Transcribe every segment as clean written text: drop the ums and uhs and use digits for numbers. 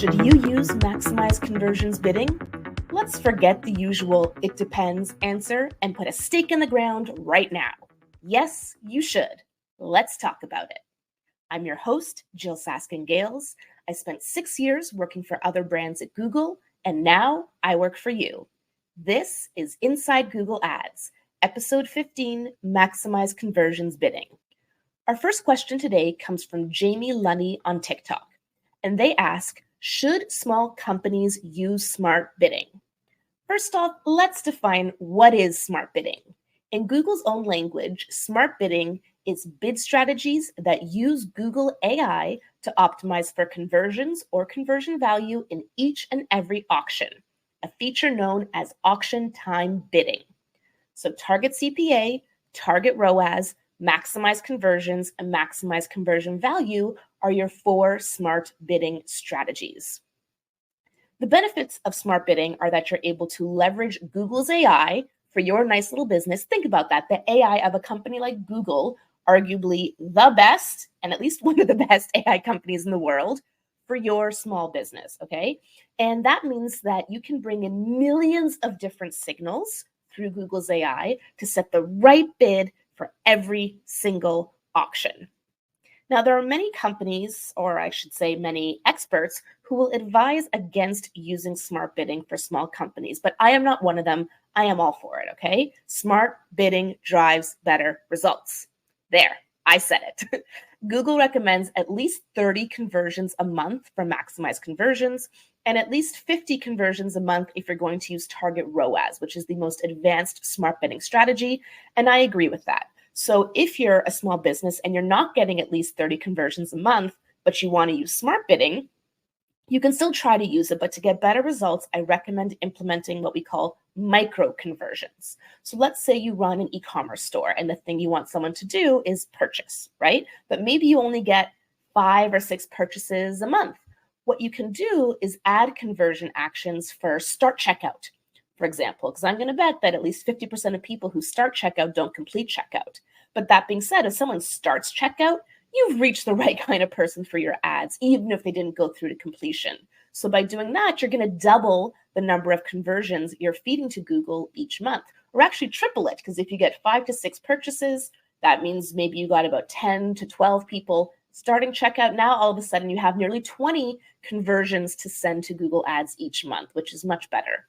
Should you use maximize conversions bidding? Let's forget the usual "it depends" answer and put a stake in the ground right now. Yes, you should. Let's talk about it. I'm your host, Jyll Saskin Gales. I spent 6 years working for other brands at Google, and now I work for you. This is Inside Google Ads, Episode 15, Maximize Conversions Bidding. Our first question today comes from Jamie Lunny on TikTok, and they ask, should small companies use smart bidding? First off, let's define what is smart bidding. In Google's own language, smart bidding is bid strategies that use Google AI to optimize for conversions or conversion value in each and every auction, a feature known as auction time bidding. So Target CPA, Target ROAS, maximize conversions, and maximize conversion value are your 4 smart bidding strategies. The benefits of smart bidding are that you're able to leverage Google's AI for your nice little business. Think about that. The AI of a company like Google, arguably the best, and at least one of the best AI companies in the world for your small business, okay? And that means that you can bring in millions of different signals through Google's AI to set the right bid for every single auction. Now, there are many companies, or I should say many experts, who will advise against using smart bidding for small companies, but I am not one of them. I am all for it, okay? Smart bidding drives better results. There, I said it. Google recommends at least 30 conversions a month for maximize conversions, and at least 50 conversions a month if you're going to use Target ROAS, which is the most advanced smart bidding strategy, and I agree with that. So if you're a small business and you're not getting at least 30 conversions a month, but you want to use smart bidding, you can still try to use it, but to get better results, I recommend implementing what we call micro conversions. So let's say you run an e-commerce store and the thing you want someone to do is purchase, right? But maybe you only get 5 or 6 purchases a month. What you can do is add conversion actions for start checkout, for example, because I'm going to bet that at least 50% of people who start checkout don't complete checkout. But that being said, if someone starts checkout, you've reached the right kind of person for your ads, even if they didn't go through to completion. So by doing that, you're going to double the number of conversions you're feeding to Google each month, or actually triple it, because if you get 5 to 6 purchases, that means maybe you got about 10 to 12 people starting checkout. Now, all of a sudden, you have nearly 20 conversions to send to Google Ads each month, which is much better.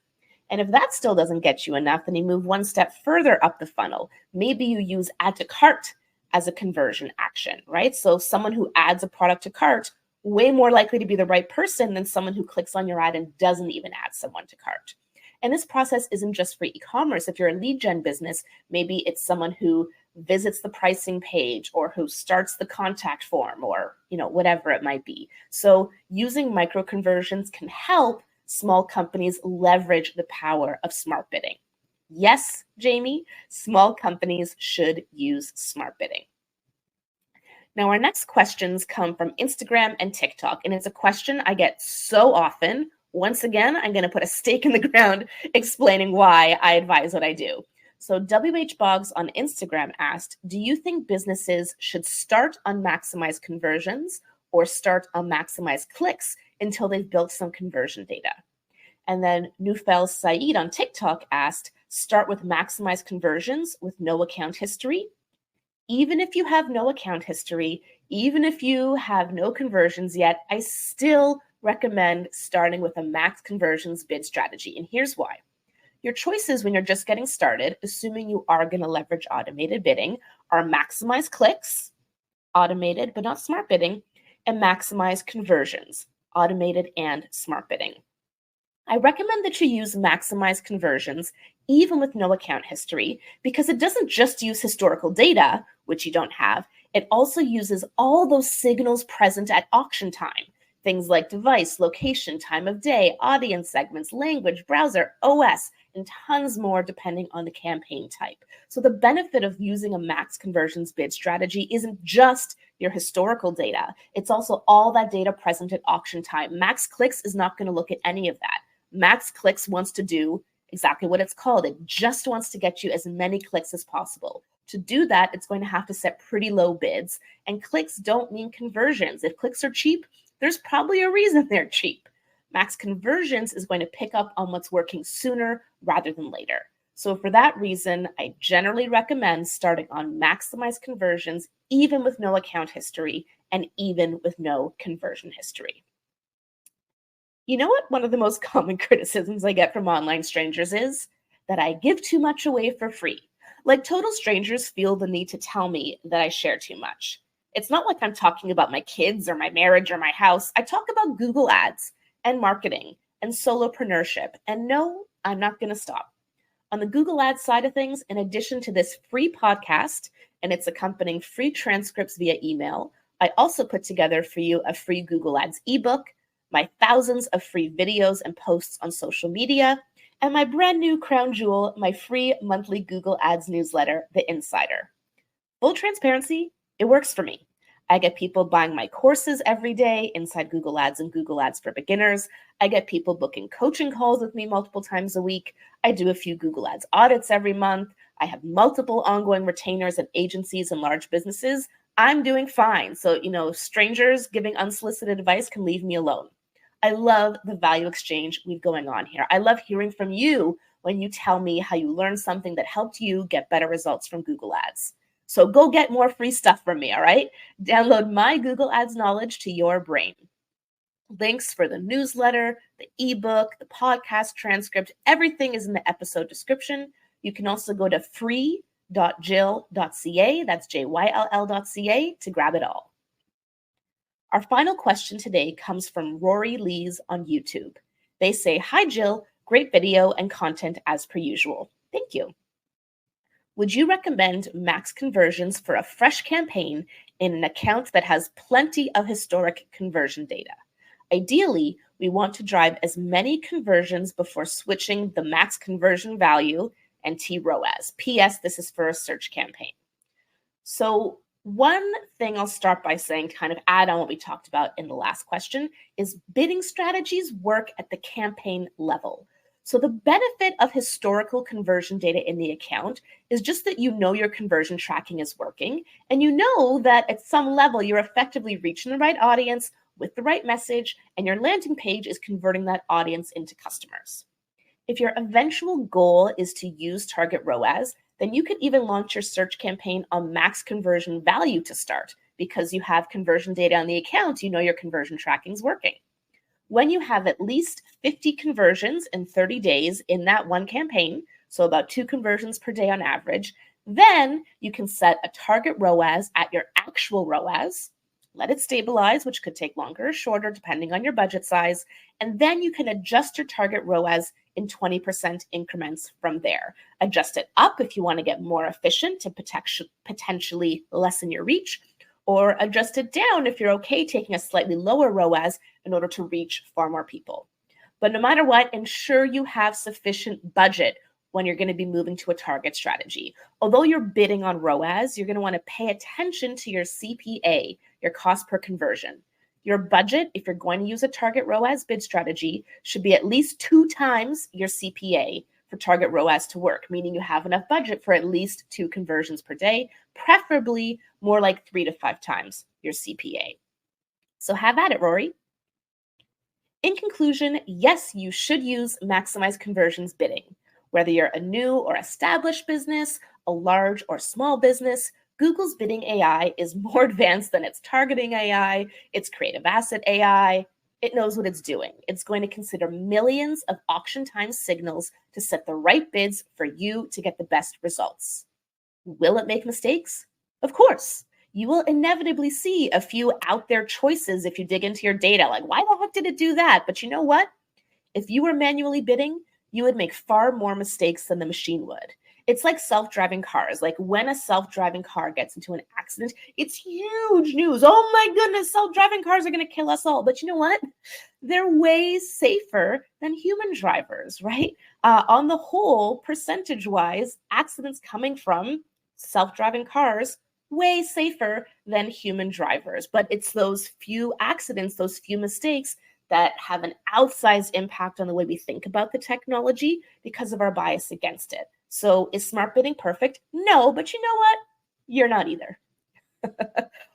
And if that still doesn't get you enough, then you move one step further up the funnel. Maybe you use add to cart as a conversion action, right? So someone who adds a product to cart, way more likely to be the right person than someone who clicks on your ad and doesn't even add someone to cart. And this process isn't just for e-commerce. If you're a lead gen business, maybe it's someone who visits the pricing page or who starts the contact form or, whatever it might be. So using micro conversions can help small companies leverage the power of smart bidding. Yes, Jamie, small companies should use smart bidding. Now, our next questions come from Instagram and TikTok, and it's a question I get so often. Once again, I'm going to put a stake in the ground explaining why I advise what I do. So WH Boggs on Instagram asked, do you think businesses should start on maximize conversions or start on maximize clicks until they've built some conversion data? And then Nufel Saeed on TikTok asked, start with maximize conversions with no account history. Even if you have no account history, even if you have no conversions yet, I still recommend starting with a max conversions bid strategy. And here's why. Your choices when you're just getting started, assuming you are going to leverage automated bidding, are maximize clicks, automated but not smart bidding, and maximize conversions, automated and smart bidding. I recommend that you use maximize conversions even with no account history because it doesn't just use historical data, which you don't have. It also uses all those signals present at auction time. Things like device, location, time of day, audience segments, language, browser, OS, and tons more depending on the campaign type. So the benefit of using a max conversions bid strategy isn't just your historical data. It's also all that data present at auction time. Max clicks is not going to look at any of that. Max clicks wants to do exactly what it's called. It just wants to get you as many clicks as possible. To do that, it's going to have to set pretty low bids, and clicks don't mean conversions. If clicks are cheap, there's probably a reason they're cheap. Max Conversions is going to pick up on what's working sooner rather than later. So for that reason, I generally recommend starting on maximize conversions, even with no account history and even with no conversion history. You know what one of the most common criticisms I get from online strangers is? That I give too much away for free. Like total strangers feel the need to tell me that I share too much. It's not like I'm talking about my kids or my marriage or my house. I talk about Google Ads and marketing and solopreneurship. And no, I'm not going to stop. On the Google Ads side of things, in addition to this free podcast and its accompanying free transcripts via email, I also put together for you a free Google Ads ebook, my thousands of free videos and posts on social media, and my brand new crown jewel, my free monthly Google Ads newsletter, The Insider. Full transparency, it works for me. I get people buying my courses every day inside Google Ads and Google Ads for Beginners. I get people booking coaching calls with me multiple times a week. I do a few Google Ads audits every month. I have multiple ongoing retainers at agencies and large businesses. I'm doing fine. So, strangers giving unsolicited advice can leave me alone. I love the value exchange we've going on here. I love hearing from you when you tell me how you learned something that helped you get better results from Google Ads. So go get more free stuff from me, all right? Download my Google Ads knowledge to your brain. Links for the newsletter, the ebook, the podcast transcript, everything is in the episode description. You can also go to free.jyll.ca, that's JYLL.ca, to grab it all. Our final question today comes from Rory Lees on YouTube. They say, "Hi Jyll, great video and content as per usual. Thank you. Would you recommend max conversions for a fresh campaign in an account that has plenty of historic conversion data? Ideally, we want to drive as many conversions before switching the max conversion value and TROAS. P.S. This is for a search campaign." So one thing I'll start by saying, kind of add on what we talked about in the last question, is bidding strategies work at the campaign level. So the benefit of historical conversion data in the account is just that you know your conversion tracking is working, and you know that at some level you're effectively reaching the right audience with the right message, and your landing page is converting that audience into customers. If your eventual goal is to use Target ROAS, then you could even launch your search campaign on max conversion value to start, because you have conversion data on the account, you know your conversion tracking is working. When you have at least 50 conversions in 30 days in that one campaign, so about 2 conversions per day on average, then you can set a target ROAS at your actual ROAS, let it stabilize, which could take longer or shorter depending on your budget size, and then you can adjust your target ROAS in 20% increments from there. Adjust it up if you want to get more efficient to potentially lessen your reach, or adjust it down if you're okay taking a slightly lower ROAS in order to reach far more people. But no matter what, ensure you have sufficient budget when you're going to be moving to a target strategy. Although you're bidding on ROAS, you're going to want to pay attention to your CPA, your cost per conversion. Your budget, if you're going to use a target ROAS bid strategy, should be at least 2 times your CPA for target ROAS to work, meaning you have enough budget for at least 2 conversions per day, preferably more like 3 to 5 times your CPA. So have at it, Rory. In conclusion, yes, you should use maximize conversions bidding. Whether you're a new or established business, a large or small business, Google's bidding AI is more advanced than its targeting AI, its creative asset AI. It knows what it's doing. It's going to consider millions of auction time signals to set the right bids for you to get the best results. Will it make mistakes? Of course. You will inevitably see a few out there choices if you dig into your data, like, why the heck did it do that? But you know what? If you were manually bidding, you would make far more mistakes than the machine would. It's like self-driving cars. Like when a self-driving car gets into an accident, it's huge news. Oh my goodness, self-driving cars are going to kill us all. But you know what? They're way safer than human drivers, right? On the whole, percentage-wise, accidents coming from self-driving cars way safer than human drivers. But it's those few accidents, those few mistakes that have an outsized impact on the way we think about the technology because of our bias against it. So is smart bidding perfect? No, but you know what? You're not either.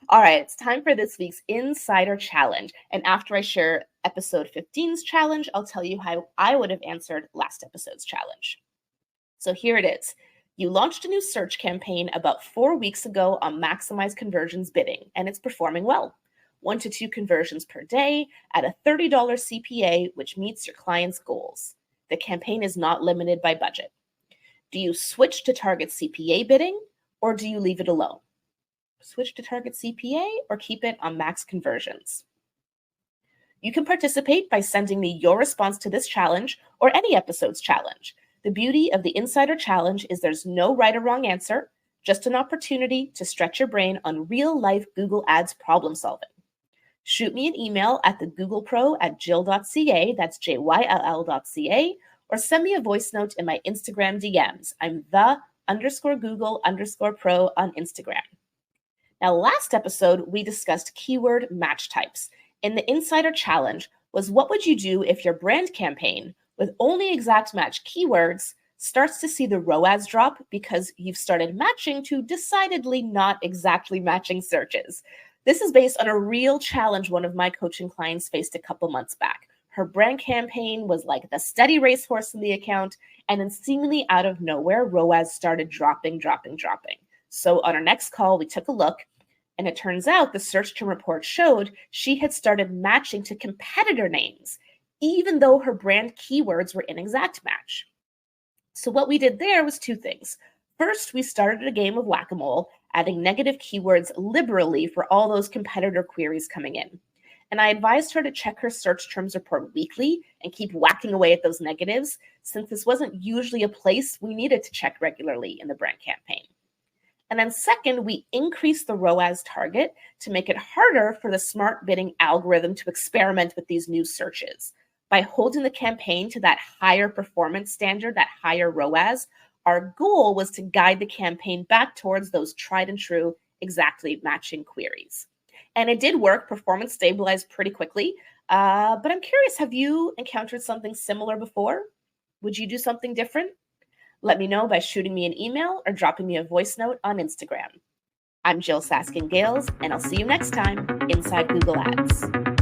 All right, it's time for this week's Insider Challenge. And after I share episode 15's challenge, I'll tell you how I would have answered last episode's challenge. So here it is. You launched a new search campaign about 4 weeks ago on Maximize Conversions Bidding, and it's performing well. 1 to 2 conversions per day at a $30 CPA, which meets your client's goals. The campaign is not limited by budget. Do you switch to Target CPA bidding, or do you leave it alone? Switch to Target CPA or keep it on max conversions? You can participate by sending me your response to this challenge or any episode's challenge. The beauty of the Insider Challenge is there's no right or wrong answer, just an opportunity to stretch your brain on real-life Google Ads problem solving. Shoot me an email at thegooglepro@jyll.ca, that's JYLL.ca, or send me a voice note in my Instagram DMs. I'm the_Google_pro on Instagram. Now, last episode, we discussed keyword match types. In the Insider Challenge was what would you do if your brand campaign with only exact match keywords starts to see the ROAS drop because you've started matching to decidedly not exactly matching searches. This is based on a real challenge one of my coaching clients faced a couple months back. Her brand campaign was like the steady racehorse in the account, and then seemingly out of nowhere, ROAS started dropping. So on our next call, we took a look, and it turns out the search term report showed she had started matching to competitor names, even though her brand keywords were in exact match. So what we did there was 2 things. First, we started a game of whack-a-mole, adding negative keywords liberally for all those competitor queries coming in. And I advised her to check her search terms report weekly and keep whacking away at those negatives, since this wasn't usually a place we needed to check regularly in the brand campaign. And then second, we increased the ROAS target to make it harder for the smart bidding algorithm to experiment with these new searches. By holding the campaign to that higher performance standard, that higher ROAS, our goal was to guide the campaign back towards those tried and true, exactly matching queries. And it did work. Performance stabilized pretty quickly. But I'm curious, have you encountered something similar before? Would you do something different? Let me know by shooting me an email or dropping me a voice note on Instagram. I'm Jyll Saskin Gales, and I'll see you next time inside Google Ads.